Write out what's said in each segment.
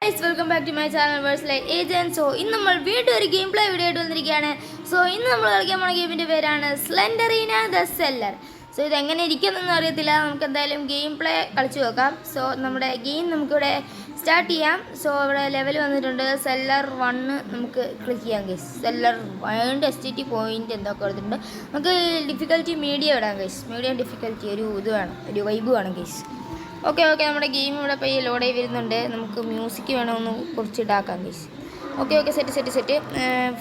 Guys, welcome back to my channel Verslite Agent. So, in നമ്മൾ വീണ്ടും ഒരു game play video ആയിട്ട് വന്നിരിക്കുകയാണ്. സോ ഇന്ന് നമ്മൾ കളിക്കാൻ പോകുന്ന ഗെയിമിൻ്റെ പേരാണ് സ്ലെൻഡറീന ദ സെല്ലർ. സോ ഇതെങ്ങനെ ഇരിക്കുന്നതെന്ന് അറിയത്തില്ല, നമുക്ക് എന്തായാലും ഗെയിം പ്ലേ കളിച്ചു നോക്കാം. സോ നമ്മുടെ ഗെയിം നമുക്കിവിടെ സ്റ്റാർട്ട് ചെയ്യാം. സോ ഇവിടെ ലെവൽ വന്നിട്ടുണ്ട്. സെല്ലർ 1 നമുക്ക് ക്ലിക്ക് ചെയ്യാം ഗൈസ്. സെല്ലർ 1 STT പോയിന്റ് എന്തൊക്കെ കൊടുത്തിട്ടുണ്ട്. നമുക്ക് ഡിഫിക്കൽറ്റി മീഡിയം ഇടാം ഗൈസ്. മീഡിയം ഡിഫിക്കൽറ്റി ഒരു ഇത് വേണം, ഒരു വൈബ് വേണം ഗൈസ്. ഓക്കെ നമ്മുടെ ഗെയിം ഇവിടെ പോയി ലോഡായി വരുന്നുണ്ട്. നമുക്ക് മ്യൂസിക് വേണമെന്ന് കുറച്ച് ഇടാക്കാം guys. Okay set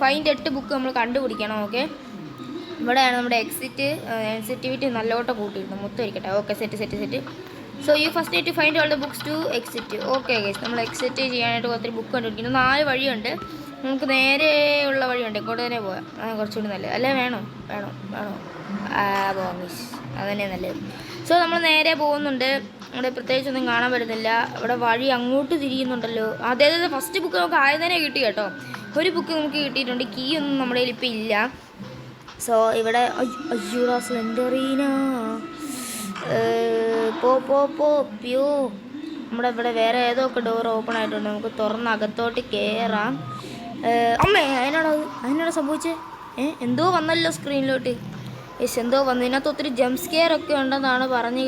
find 8 book നമ്മൾ കണ്ടുപിടിക്കണം. ഓക്കെ ഇവിടെയാണ് നമ്മുടെ സെൻസിറ്റിവിറ്റി നല്ലോട്ട് കൂട്ടിയിരുന്നു. മൊത്തം ഇരിക്കട്ടെ. Okay set so you first need to find all the books to exit. Okay guys, നമ്മൾ എക്സിറ്റ് ചെയ്യാനായിട്ട് ഒത്തിരി ബുക്ക് കണ്ടുപിടിക്കുന്നു. 4 വഴിയുണ്ട്. നമുക്ക് നേരെ ഉള്ള വഴിയുണ്ട്, ഇങ്ങോട്ട് തന്നെ പോകാം. കുറച്ചുകൂടി നല്ലത് അല്ലേ? വേണോ പോകാം ഗൈസ്, അതന്നെ നല്ലത്. സോ നമ്മൾ നേരെ പോകുന്നുണ്ട്. ഇവിടെ പ്രത്യേകിച്ചൊന്നും കാണാൻ പറ്റുന്നില്ല. ഇവിടെ വഴി അങ്ങോട്ട് തിരിയുന്നുണ്ടല്ലോ. അതായത് ഫസ്റ്റ് ബുക്ക് നമുക്ക് ആദ്യം തന്നെ കിട്ടി കേട്ടോ. ഒരു ബുക്ക് നമുക്ക് കിട്ടിയിട്ടുണ്ട്. കീ ഒന്നും നമ്മുടെ കയ്യിൽ ഇപ്പം ഇല്ല. സോ ഇവിടെ അയ്യൂടാ സ്ലെൻഡറീന പ്യോ നമ്മുടെ ഇവിടെ വേറെ ഏതൊക്കെ ഡോർ ഓപ്പൺ ആയിട്ടുണ്ട്. നമുക്ക് തുറന്ന് അകത്തോട്ട് കയറാം. അമ്മേ അതിനാണ് സംഭവിച്ചത്. എന്തോ വന്നല്ലോ സ്ക്രീനിലോട്ട്. എന്തോ വന്നു. ഇതിനകത്ത് ഒത്തിരി ജംപ് സ്കെയർ ഒക്കെ ഉണ്ടെന്നാണ് പറഞ്ഞു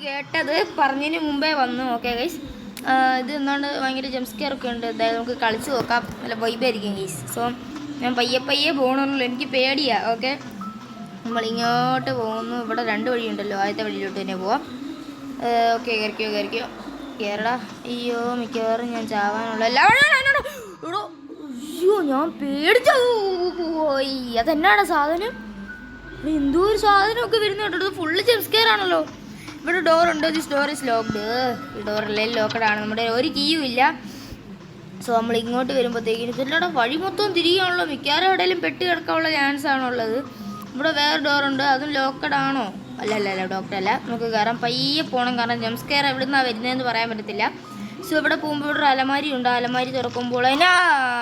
കേട്ടത്. പറഞ്ഞതിന് മുമ്പേ വന്നു. ഓക്കെ ഗൈസ്, ഇത് എന്താണ് ഭയങ്കര ജംപ് സ്കെയർ ഒക്കെ ഉണ്ട്. അതായത് നമുക്ക് കളിച്ച് നോക്കാം, നല്ല വൈബായിരിക്കും ഗൈസ്. സോ ഞാൻ പയ്യെ പോകണമല്ലോ, എനിക്ക് പേടിയാണ്. ഓക്കെ നമ്മളിങ്ങോട്ട് പോകുന്നു. ഇവിടെ 2 വഴിയുണ്ടല്ലോ. ആദ്യത്തെ വഴിയിലോട്ട് തന്നെ പോവാം. ഓക്കെ കയറിക്കോ കയറടാ. അയ്യോ മിക്കവാറും ഞാൻ ചാവാനുള്ള അയ്യോ ഞാൻ പേടിച്ചു പോയി. അതെന്നാണ് സാധനം? എന്തോ ഒരു സാധനമൊക്കെ വരുന്ന കേട്ടോ. ഫുള്ള് ജംപ് സ്കെയർ ആണല്ലോ. ഇവിടെ ഡോറുണ്ട്. This door is locked. ഈ ഡോറെല്ലാം ലോക്കഡാണ്. നമ്മുടെ ഒരു കീയും ഇല്ല. സോ നമ്മൾ ഇങ്ങോട്ട് വരുമ്പോഴത്തേക്കിനും ഇതിലൂടെ വഴി മൊത്തം തിരികെയാണല്ലോ. മിക്കവാറും എവിടെയെങ്കിലും പെട്ട് കിടക്കാനുള്ള ചാൻസ് ആണുള്ളത്. ഇവിടെ വേറെ ഡോറുണ്ട്, അതും ലോക്കഡാണോ? അല്ല ഡോക്ടറല്ല. നമുക്ക് കയറാൻ പയ്യെ പോകണം, കാരണം ജംപ് സ്കെയർ എവിടെ നിന്നാണ് വരുന്നതെന്ന് പറയാൻ പറ്റത്തില്ല. സോ ഇവിടെ പോകുമ്പോൾ ഇവിടെ ഒരു അലമാരി ഉണ്ട്. അലമാരി തുറക്കുമ്പോൾ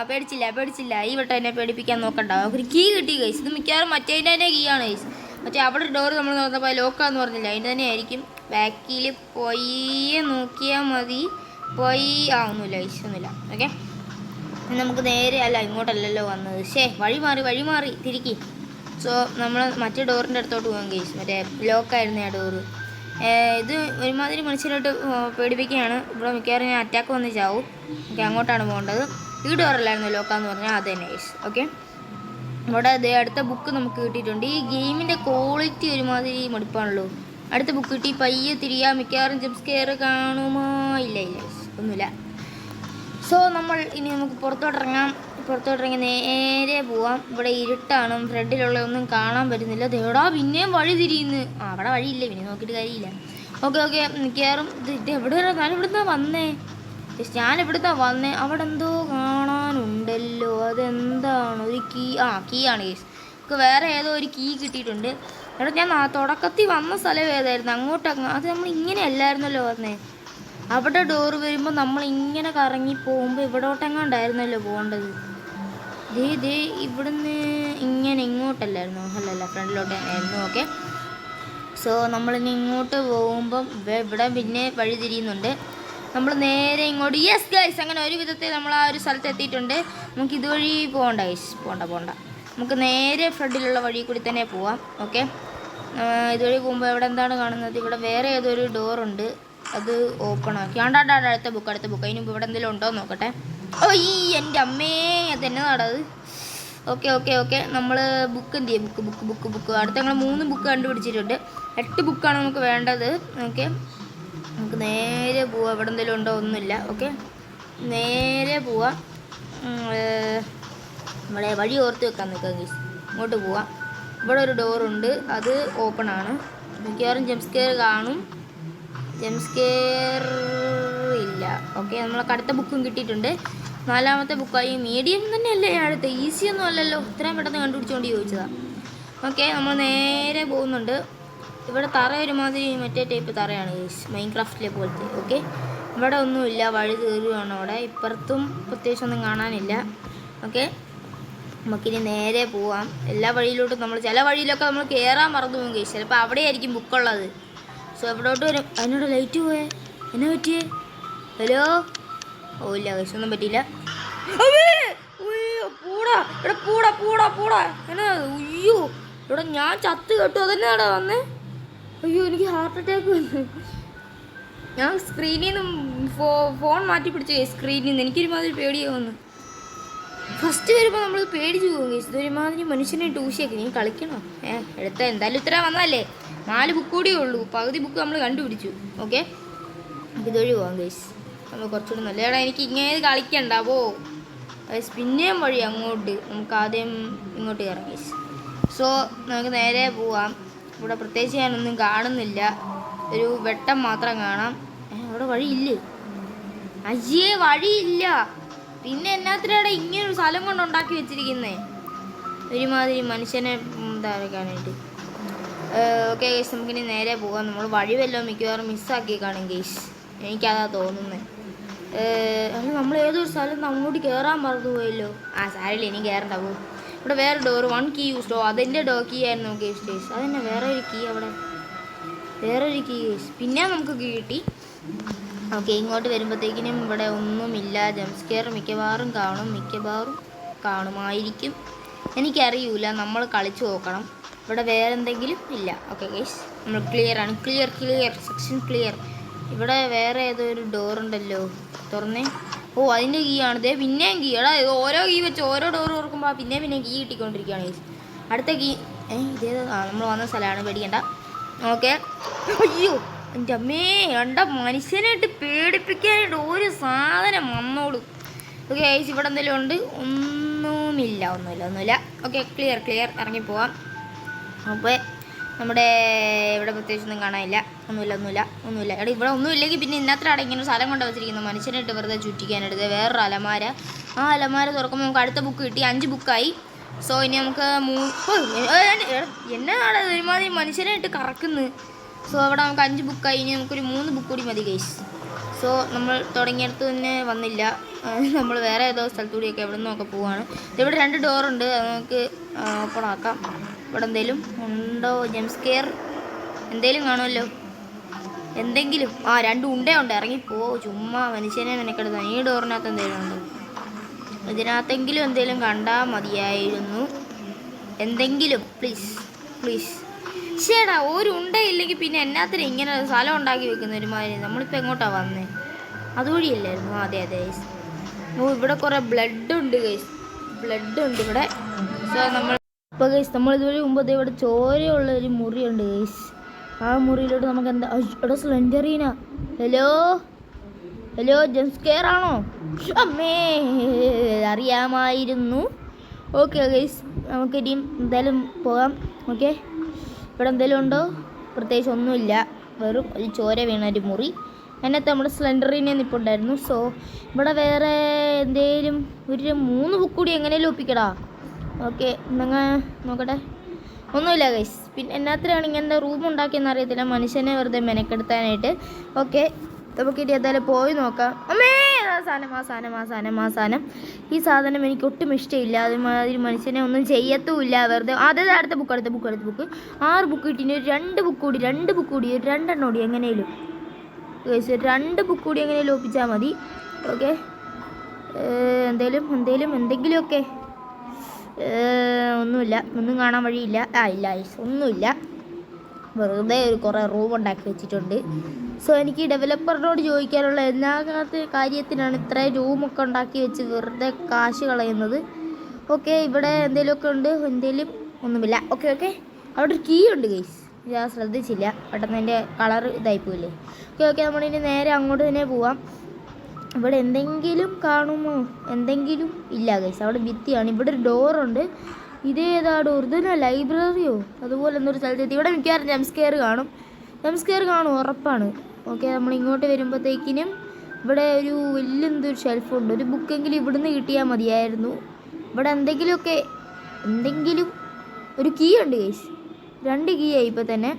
പേടിച്ചില്ല. ഈ വട്ടം എന്നെ പേടിപ്പിക്കാൻ നോക്കണ്ട. ഒരു കീ കിട്ടി ഗൈസ്. ഇത് മിക്കവാറും മറ്റേതിൻ്റെ തന്നെ കീ ആണ് ഗൈസ്. മറ്റേ അവിടെ ഡോർ നമ്മൾ നോക്കുന്നപ്പോൾ ലോക്കാന്ന് പറഞ്ഞില്ല, അതിൻ്റെ തന്നെ ആയിരിക്കും. ബാക്കിൽ പോയി നോക്കിയാൽ മതി. ഒന്നുമില്ല ഗൈസ്, ഒന്നുമില്ല. ഓക്കെ നമുക്ക് നേരെ ഇങ്ങോട്ടല്ലല്ലോ വന്നത്. വഴി മാറി തിരിക്കി. സോ നമ്മൾ മറ്റേ ഡോറിൻ്റെ അടുത്തോട്ട് പോകാം ഗൈസ്. മറ്റേ ലോക്കായിരുന്നു ആ ഡോറ്. ഇത് ഒരുമാതിരി മനുഷ്യരായിട്ട് പേടിപ്പിക്കുകയാണ്. ഇവിടെ മിക്കവാറും ഞാൻ അറ്റാക്ക് വന്ന് ചാവും. ഓക്കെ അങ്ങോട്ടാണ് പോകേണ്ടത്. ഈ ഡോറല്ലായിരുന്നു ലോക്കാന്ന് പറഞ്ഞാൽ അത് തന്നെ ഗൈസ്. ഓക്കെ ഇവിടെ അടുത്ത ബുക്ക് നമുക്ക് കിട്ടിയിട്ടുണ്ട്. ഈ ഗെയിമിൻ്റെ ക്വാളിറ്റി ഒരുമാതിരി മടുപ്പാണല്ലോ. അടുത്ത ബുക്ക് കിട്ടി. പയ്യെ തിരിയാ. മിക്കവാറും ജംപ് സ്കെയർ കാണുമോ? ഇല്ല ഒന്നുമില്ല. സോ നമുക്ക് പുറത്തോട്ടിറങ്ങി നേരെ പോവാം. ഇവിടെ ഇരുട്ടാണ്. ഫ്രണ്ടിലുള്ള ഒന്നും കാണാൻ പറ്റുന്നില്ല. ദേടാ പിന്നെയും വഴി തിരിയുന്നു. അവിടെ വഴിയില്ല, പിന്നെ നോക്കിയിട്ട് കാര്യമില്ല. ഓക്കെ മിക്കവാറും ഇത് ഞാനിവിടുന്നാ വന്നേ. അവിടെ എന്തോ കാണാനുണ്ടല്ലോ. അതെന്താണ്? ഒരു കീ ആണ് കേസ്. നമുക്ക് വേറെ ഏതോ ഒരു കീ കിട്ടിയിട്ടുണ്ട്. എടാ ഞാൻ തുടക്കത്തിൽ വന്ന സ്ഥലം ഏതായിരുന്നു? അത് നമ്മൾ ഇങ്ങനെ അല്ലായിരുന്നല്ലോ വന്നേ. അവിടെ ഡോറ് വരുമ്പോൾ നമ്മൾ ഇങ്ങനെ കറങ്ങി പോകുമ്പോൾ ഇവിടോട്ടെങ്ങാണ്ടായിരുന്നല്ലോ പോകേണ്ടത്. ഇവിടുന്ന് ഇങ്ങനെ ഇങ്ങോട്ടല്ലായിരുന്നു? അല്ലല്ല ഫ്രണ്ടിലോട്ട് ആയിരുന്നു. ഓക്കെ സോ നമ്മളിനി ഇങ്ങോട്ട് പോകുമ്പം ഇവിടെ പിന്നെ വഴി തിരിയുന്നുണ്ട്. നമ്മൾ നേരെ ഇങ്ങോട്ട് യെസ് ഗൈസ്, അങ്ങനെ ഒരു വിധത്തിൽ നമ്മൾ ആ ഒരു സ്ഥലത്ത് എത്തിയിട്ടുണ്ട്. നമുക്ക് ഇതുവഴി പോകണ്ട ഗൈസ്, പോകണ്ട. നമുക്ക് നേരെ ഫ്രണ്ടിലുള്ള വഴി കൂടി തന്നെ പോവാം. ഓക്കെ ഇതുവഴി പോകുമ്പോൾ ഇവിടെ എന്താണ് കാണുന്നത്? ഇവിടെ വേറെ ഏതൊരു ഡോറുണ്ട്, അത് ഓപ്പൺ ആക്കി. അടുത്ത ബുക്ക്. അതിന് മുമ്പ് ഇവിടെ എന്തെങ്കിലും ഉണ്ടോ എന്ന് നോക്കട്ടെ. എൻ്റെ അമ്മേ, അതെന്നെ നടത്. ഓക്കെ നമ്മൾ ബുക്ക് എന്ത് ചെയ്യും? ബുക്ക് അടുത്ത ഞങ്ങൾ 3 ബുക്ക് കണ്ടുപിടിച്ചിട്ടുണ്ട്. 8 ബുക്കാണ് നമുക്ക് വേണ്ടത്. ഓക്കെ നമുക്ക് നേരെ പോവാം. ഇവിടെ എന്തെങ്കിലും ഉണ്ടോ? ഒന്നുമില്ല. ഓക്കെ നേരെ പോവാം. ഇവിടെ വഴി ഓർത്ത് വെക്കാൻ നിൽക്കാം ഗൈസ്. ഇങ്ങോട്ട് പോവാം. ഇവിടെ ഒരു ഡോറുണ്ട്, അത് ഓപ്പൺ ആണ്. മിക്കവാറും ജംപ് സ്കെയർ കാണും. ജംപ് സ്കെയർ ഇല്ല. ഓക്കെ നമ്മൾക്ക് അടുത്ത ബുക്കും കിട്ടിയിട്ടുണ്ട്. 4ാമത്തെ ബുക്കായി. മീഡിയം തന്നെയല്ലേ അടുത്ത? ഈസി ഒന്നും അല്ലല്ലോ. ഇത്രയും പെട്ടെന്ന് കണ്ടുപിടിച്ചുകൊണ്ട് ചോദിച്ചതാണ്. ഓക്കെ നമ്മൾ നേരെ പോകുന്നുണ്ട്. ഇവിടെ തറ ഒരുമാതിരി മറ്റേ ടൈപ്പ് തറയാണ് ഗൈസ്, മൈൻക്രാഫ്റ്റിലെ പോലത്തെ. ഓക്കെ ഇവിടെ ഒന്നുമില്ല, വഴി തീരുകയാണ്. അവിടെ ഇപ്പുറത്തും പ്രത്യേകിച്ചൊന്നും കാണാനില്ല. ഓക്കെ നമുക്കിനി നേരെ പോവാം. എല്ലാ വഴിയിലോട്ടും ചില വഴിയിലൊക്കെ നമ്മൾ കയറാൻ മറന്നു പോകും ഗൈസ്. ചിലപ്പോൾ അവിടെ ആയിരിക്കും ബുക്കുള്ളത്. സോ എവിടോട്ട് വരും? അതിനോട് ലൈറ്റ് പോയേ, എന്നാ പറ്റിയേ? ഹലോ ഓ ഇല്ല ഗൈസ് ഒന്നും പറ്റിയില്ല. പൂടാ ഇവിടെ പൂടാ പൂടാ പൂടാ എന്നാ അയ്യോ ഇവിടെ ഞാൻ ചത്ത് കേട്ടു. അതന്നെയാടാ വന്നേ. അയ്യോ എനിക്ക് ഹാർട്ട് അറ്റാക്ക് വന്നു. ഞാൻ സ്ക്രീനിൽ നിന്ന് ഫോൺ മാറ്റി പിടിച്ചു സ്ക്രീനിൽ നിന്ന്. എനിക്കൊരുമാതിരി പേടിയാവുന്നു. ഫസ്റ്റ് വരുമ്പോൾ നമ്മൾ പേടിച്ചു പോകും ഗൈസ്. ഇതൊരുമാതിരി മനുഷ്യനെ ടൂശിയൊക്കെ നീ കളിക്കണോ? എടുത്ത എന്തായാലും ഇത്ര വന്നല്ലേ. 4 ബുക്ക് കൂടിയേ ഉള്ളൂ. പകുതി ബുക്ക് നമ്മൾ കണ്ടുപിടിച്ചു. ഓക്കെ ഇതൊഴി പോവാം ഗൈസ്. നമ്മൾ കുറച്ചുകൂടി നല്ലതാടാ. എനിക്ക് ഇങ്ങനെ കളിക്കണ്ടാവോ ഗൈസ്. പിന്നെയും വഴി അങ്ങോട്ട് നമുക്ക് ആദ്യം ഇങ്ങോട്ട് കയറാം ഗൈസ്. സോ നമുക്ക് നേരെ പോവാം. ഇവിടെ പ്രത്യേകിച്ച് ഞാനൊന്നും കാണുന്നില്ല. ഒരു വെട്ടം മാത്രം കാണാം. അവിടെ വഴിയില്ലേ? അയ്യേ വഴിയില്ല. പിന്നെ എന്നാത്തിനാടെ ഇങ്ങനൊരു സ്ഥലം കൊണ്ട് ഉണ്ടാക്കി വെച്ചിരിക്കുന്നേ ഒരുമാതിരി മനുഷ്യനെ ഇതാക്കാനായിട്ട്. ഓക്കെ ഗൈസ് നമുക്കിനി നേരെ പോകാം. നമ്മൾ വഴി വല്ലതും മിക്കവാറും മിസ്സാക്കി കാണും ഗൈസ്. എനിക്കതാ തോന്നുന്നത്. അല്ല നമ്മൾ ഏതൊരു സ്ഥലത്ത് അങ്ങോട്ട് കയറാൻ മറന്നു പോയല്ലോ. സാരില്ല ഇനി കയറണ്ട പോകും. ഇവിടെ വേറെ ഡോർ 1 കീ യൂസ് ഡോ. അതിൻ്റെ കീ ആയിരുന്നു നമുക്ക് യൂസ് ഗൈസ്. അതന്നെ വേറെ ഒരു കീ. അവിടെ വേറൊരു കീ യൂസ്. പിന്നെ നമുക്ക് കീ കിട്ടി. ഓക്കെ ഇങ്ങോട്ട് വരുമ്പോഴത്തേക്കിനും ഇവിടെ ഒന്നുമില്ല. ജംസ്കെയർ മിക്കവാറും കാണുമായിരിക്കും. എനിക്കറിയൂല. നമ്മൾ കളിച്ചു നോക്കണം. ഇവിടെ വേറെ എന്തെങ്കിലും ഇല്ല. ഓക്കെ ഗൈസ് നമ്മൾ ക്ലിയറാണ്. Clear section clear. ഇവിടെ വേറെ ഏതോ ഒരു ഡോറുണ്ടല്ലോ. തുറന്നേ. ഓ അതിൻ്റെ കീ ആണിത്. പിന്നെയും കീ. എടാ ഓരോ കീ വെച്ച് ഓരോ ഡോർ തുറക്കുമ്പോൾ പിന്നെ കീ കിട്ടിക്കൊണ്ടിരിക്കുകയാണ് ഗൈസ്. അടുത്ത കീ ഇതേതോ നമ്മൾ വന്ന സ്ഥലമാണ്. പേടിക്കണ്ട. ഓക്കെ അയ്യോ എൻ്റെ അമ്മേ കണ്ട മനുഷ്യനായിട്ട് പേടിപ്പിക്കാനായിട്ട് ഒരു സാധനം വന്നോളൂ. ഓക്കെ ഗൈസ് ഇവിടെ എന്തെങ്കിലും ഉണ്ട്? ഒന്നുമില്ല. ഓക്കെ ക്ലിയർ ഇറങ്ങിപ്പോവാം. അപ്പോൾ നമ്മുടെ ഇവിടെ പ്രത്യേകിച്ചൊന്നും കാണാനില്ല. ഒന്നുമില്ല. എടാ ഇവിടെ ഒന്നുമില്ലെങ്കിൽ പിന്നെ ഇന്നത്രയാണ് ഇങ്ങനെ സ്ഥലം കൊണ്ട് വെച്ചിരിക്കുന്നത് മനുഷ്യനായിട്ട് വെറുതെ ചുറ്റിക്കാനെടുത്ത്. വേറൊരു അലമാര. ആ അലമാര തുറക്കുമ്പോൾ നമുക്ക് അടുത്ത ബുക്ക് കിട്ടി. 5 ബുക്കായി. സോ ഇനി നമുക്ക് എന്നാണ് ഒരുമാതിരി മനുഷ്യനായിട്ട് കറക്കുന്നത്. സോ അവിടെ നമുക്ക് 5 ബുക്കായി. ഇനി നമുക്കൊരു 3 ബുക്ക് കൂടി മതി ഗൈസ്. സോ നമ്മൾ തുടങ്ങിയിടത്ത് തന്നെ വന്നില്ല. നമ്മൾ വേറെ ഏതോ സ്ഥലത്തൂടിയൊക്കെ എവിടെ നിന്നൊക്കെ പോവാണ്. ഇവിടെ 2 ഡോറുണ്ട്. അത് നമുക്ക് ഓപ്പൺ ആക്കാം. ഇവിടെ എന്തെങ്കിലും ഉണ്ടോ? ജംസ്കെയർ എന്തെങ്കിലും കാണുമല്ലോ. എന്തെങ്കിലും 2 ഉണ്ടയുണ്ട്. ഇറങ്ങിപ്പോ ചുമ്മാ മനുഷ്യനെ മെനക്കെടുത്താൽ. ഈ ഡോറിനകത്ത് എന്തെങ്കിലും ഉണ്ടോ? ഇതിനകത്തെങ്കിലും എന്തെങ്കിലും കണ്ടാൽ മതിയായിരുന്നു. എന്തെങ്കിലും പ്ലീസ്. ശരിടാ ഒരു ഉണ്ടയില്ലെങ്കിൽ പിന്നെ എന്നാത്തിന് ഇങ്ങനെ സ്ഥലം ഉണ്ടാക്കി വെക്കുന്ന ഒരുമാതിരി. നമ്മളിപ്പോൾ എങ്ങോട്ടാണ് വന്നേ? അതുവഴിയല്ലായിരുന്നു. അതെ ഗൈസ്. ഇവിടെ കുറേ ബ്ലഡ് ഉണ്ട് ഗൈസ്. ഇവിടെ. സോ ഇപ്പോൾ ഗൈസ് നമ്മളിതുവഴി മുമ്പ് ഇവിടെ ചോരയുള്ളൊരു മുറിയുണ്ട് ഗൈസ്. ആ മുറിയിലോട്ട് നമുക്ക് എന്താ? ഇവിടെ സ്ലെൻഡറീന. ഹലോ ജംസ്കെയർ ആണോ? അമ്മേ അറിയാമായിരുന്നു. ഓക്കെ ഗൈസ് നമുക്കിനി എന്തായാലും പോകാം. ഓക്കെ ഇവിടെ എന്തെങ്കിലും ഉണ്ടോ? പ്രത്യേകിച്ച് ഒന്നുമില്ല. വെറും ഒരു ചോര വീണൊരു മുറി. അതിനകത്ത് നമ്മുടെ സ്ലെൻഡറിനെ നിൽപ്പുണ്ടായിരുന്നു. സോ ഇവിടെ വേറെ എന്തെങ്കിലും ഒരു 3 ബുക്ക് കൂടി എങ്ങനെയും ഒപ്പിക്കടാ. ഓക്കെ നിങ്ങൾ നോക്കട്ടെ. ഒന്നുമില്ല ഗൈസ്. പിന്നെ എന്നാത്തിനാണ് ഇങ്ങനത്തെ റൂം ഉണ്ടാക്കിയെന്ന് അറിയത്തില്ല. മനുഷ്യനെ വെറുതെ മെനക്കെടുത്താനായിട്ട്. ഓക്കെ നമുക്കിനി എന്തായാലും പോയി നോക്കാം. അമ്മേ ആ സാധനം ഈ സാധനം എനിക്ക് ഒട്ടും ഇഷ്ടമില്ല. അതുമാതിരി മനുഷ്യനെ ഒന്നും ചെയ്യത്തുമില്ല. വെറുതെ അടുത്ത ബുക്ക് 6 ബുക്ക് കിട്ടി. 2 ബുക്ക് കൂടി 2 എണ്ണം കൂടി എങ്ങനെയും ഗൈസ്. 2 ബുക്ക് കൂടി എങ്ങനെയും ഒപ്പിച്ചാൽ മതി. ഓക്കെ എന്തെങ്കിലുമൊക്കെ. ഒന്നുമില്ല. ഒന്നും കാണാൻ വഴിയില്ല. ഇല്ല ഗൈസ് ഒന്നുമില്ല. വെറുതെ കുറേ റൂം ഉണ്ടാക്കി വെച്ചിട്ടുണ്ട്. സോ എനിക്ക് ഡെവലപ്പറിനോട് ചോദിക്കാനുള്ള എല്ലാ കാര്യത്തിനാണ് ഇത്രയും റൂമൊക്കെ ഉണ്ടാക്കി വെച്ച് വെറുതെ കാശ് കളയുന്നത്. ഓക്കെ ഇവിടെ എന്തെങ്കിലുമൊക്കെ ഉണ്ട്. ഒന്നുമില്ല. ഓക്കെ അവിടെ ഒരു കീ ഉണ്ട് ഗൈസ്. ഞാൻ ശ്രദ്ധിച്ചില്ല. പെട്ടെന്ന് എൻ്റെ കളർ ഇതായിപ്പോയില്ലേ. ഓക്കെ നമ്മളിനി നേരെ അങ്ങോട്ട് തന്നെ പോവാം. ഇവിടെ എന്തെങ്കിലും കാണുമോ? എന്തെങ്കിലും ഇല്ല ഗൈസ്. അവിടെ ഭിത്തിയാണ്. ഇവിടെ ഒരു ഡോറുണ്ട്. ഇതേതാ ഡോർ? ഇതന്നെ ലൈബ്രറിയോ അതുപോലെ എന്തൊരു സ്ഥലത്തെത്തി. ഇവിടെ മിക്കവാറും ജംസ്കെയർ കാണും ഉറപ്പാണ്. ഓക്കെ നമ്മൾ ഇങ്ങോട്ട് വരുമ്പോഴത്തേക്കിനും ഇവിടെ ഒരു വലിയൊരു ഷെൽഫുണ്ട്. ഒരു ബുക്കെങ്കിലും ഇവിടുന്ന് കിട്ടിയാൽ മതിയായിരുന്നു. ഇവിടെ എന്തെങ്കിലും ഒരു കീ ഉണ്ട് ഗൈസ്. 2 കീ ആയി ഇപ്പോൾ തന്നെ.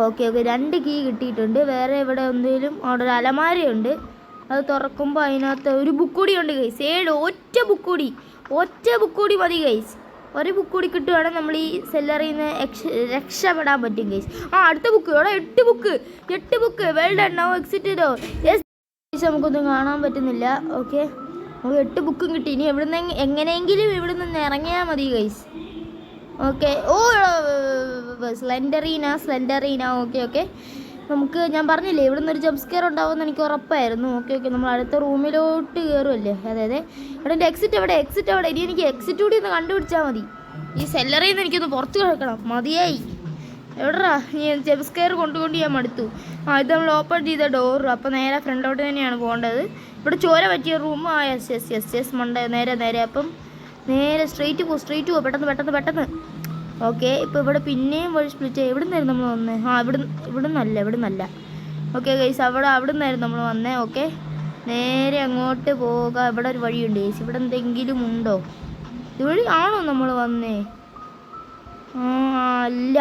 ഓക്കെ 2 കീ കിട്ടിയിട്ടുണ്ട്. വേറെ ഇവിടെ എന്തെങ്കിലും അവിടെ ഒരു അലമാരയുണ്ട്. അത് തുറക്കുമ്പോൾ അതിനകത്ത് ഒരു ബുക്ക് കൂടി ഉണ്ട് ഗൈസ്. ഒറ്റ ബുക്ക് കൂടി മതി ഗൈസ്. ഒരു ബുക്ക് കൂടി കിട്ടുവാണെങ്കിൽ നമ്മൾ ഈ സെല്ലറിൽ നിന്ന് രക്ഷപ്പെടാൻ പറ്റും ഗൈസ്. അടുത്ത book. 8 book. Well done. Now exit. നമുക്കൊന്നും കാണാൻ പറ്റുന്നില്ല. ഓക്കെ, നമുക്ക് 8 ബുക്കും കിട്ടി. ഇനി എവിടുന്ന് എങ്ങനെയെങ്കിലും ഇവിടെ നിന്ന് ഇറങ്ങിയാൽ മതി ഗൈസ്. ഓക്കെ, ഓ സ്ലെൻഡറീന. ഓക്കെ, നമുക്ക് ഞാൻ പറഞ്ഞില്ലേ ഇവിടുന്ന് ഒരു ജംപ് സ്കെയർ ഉണ്ടാവുമെന്ന് എനിക്ക് ഉറപ്പായിരുന്നു. ഓക്കെ, നമ്മൾ അടുത്ത റൂമിലോട്ട് കയറുമല്ലേ. അതെ, ഇവിടെ എൻ്റെ എക്സിറ്റ് എവിടെ? ഇനി എനിക്ക് എക്സിറ്റ് കൂടി ഒന്ന് കണ്ടുപിടിച്ചാൽ മതി. ഈ സെല്ലറിൽ നിന്ന് എനിക്കൊന്ന് പുറത്ത് കിടക്കണം, മതിയായി. എവിടെടാ നീ ജംപ് സ്കെയർ കൊണ്ടുകൊണ്ട് ഞാൻ മടുത്തു. ഇത് നമ്മൾ ഓപ്പൺ ചെയ്ത ഡോർ. അപ്പോൾ നേരെ ഫ്രണ്ടിലോട്ട് തന്നെയാണ് പോകേണ്ടത്. ഇവിടെ ചോര പറ്റിയ റൂം. യെസ് മണ്ട. നേരെ അപ്പം നേരെ സ്ട്രെയിറ്റ് പോ. പെട്ടെന്ന്. ഓക്കെ, ഇപ്പോൾ ഇവിടെ പിന്നെയും വഴി സ്പ്ലിറ്റ് ആയി. എവിടെ നിന്നായിരുന്നു നമ്മൾ വന്നത്? ഇവിടുന്നല്ല. ഓക്കെ ഗൈസ്, അവിടെ നിന്നായിരുന്നു നമ്മൾ വന്നത്. ഓക്കെ, നേരെ അങ്ങോട്ട് പോകാം. ഇവിടെ ഒരു വഴിയുണ്ട് ഗൈസ്. ഇവിടെ എന്തെങ്കിലും ഉണ്ടോ? ഇതുവഴി ആണോ നമ്മൾ വന്നേ? അല്ല.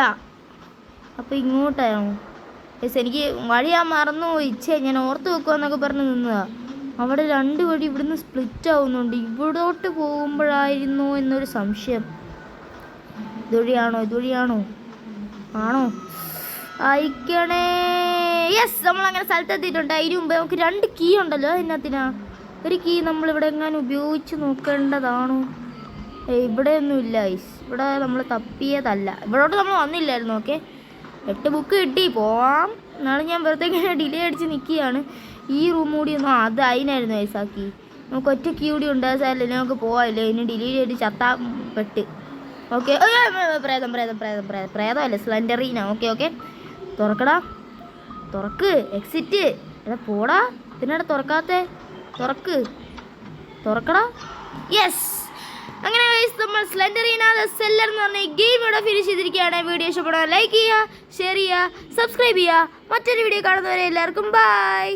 അപ്പോൾ ഇങ്ങോട്ടാണോ ഗൈസ്? എനിക്ക് വഴി മറന്നു പോയി. ഞാൻ ഓർത്ത് വെക്കുമെന്നൊക്കെ പറഞ്ഞ് നിന്നതാ. അവിടെ 2 വഴി ഇവിടുന്ന് സ്പ്ലിറ്റ് ആവുന്നുണ്ട്. ഇവിടോട്ട് പോകുമ്പോഴായിരുന്നു എന്നൊരു സംശയം. ഇതുവഴിയാണോ? ആണോ? അയക്കണേ. യെസ്, നമ്മളങ്ങനെ സ്ഥലത്തെത്തിയിട്ടുണ്ട്. അതിന് മുമ്പ് നമുക്ക് 2 കീ ഉണ്ടല്ലോ. അതിനകത്തിനാ ഒരു കീ നമ്മളിവിടെ എങ്ങാനും ഉപയോഗിച്ച് നോക്കേണ്ടതാണോ? ഇവിടെയൊന്നും ഇല്ല ഐസ്. ഇവിടെ നമ്മൾ തപ്പിയതല്ല. ഇവിടോട്ട് നമ്മൾ വന്നില്ലായിരുന്നു. ഓക്കെ, 8 ബുക്ക് കിട്ടി. പോവാം. നാളെ ഞാൻ വെറുതെ ഇങ്ങനെ ഡിലേ അടിച്ച് നിൽക്കുകയാണ്. ഈ റൂം കൂടി ഒന്നും അതിനായിരുന്നു ഐസാക്കി. നമുക്ക് ഒറ്റ കീ കൂടി ഉണ്ടായാലേ നമുക്ക് പോവാല്ലേ. ഇനി ഡിലേ ചെയ്ത് പെട്ട്. ഓക്കെ, പ്രേതമല്ല, സ്ലെൻഡറീന. ഓക്കെ, തുറക്ക് എക്സിറ്റ്. എടാ പോടാ, ഇതിനടെ തുറക്കാത്തെ. തുറക്കടാ. യെസ്, അങ്ങനെ നമ്മൾ സ്ലെൻഡറീന ദ സെല്ലർ എന്ന് പറഞ്ഞ ഗെയിം ഇവിടെ ഫിനിഷ് ചെയ്തിരിക്കുകയാണ്. വീഡിയോ ഇഷ്ടപ്പെടാൻ ലൈക്ക് ചെയ്യുക, ഷെയർ ചെയ്യുക, സബ്സ്ക്രൈബ് ചെയ്യുക. മറ്റൊരു വീഡിയോ കാണുന്നവരെ എല്ലാവർക്കും ബൈ.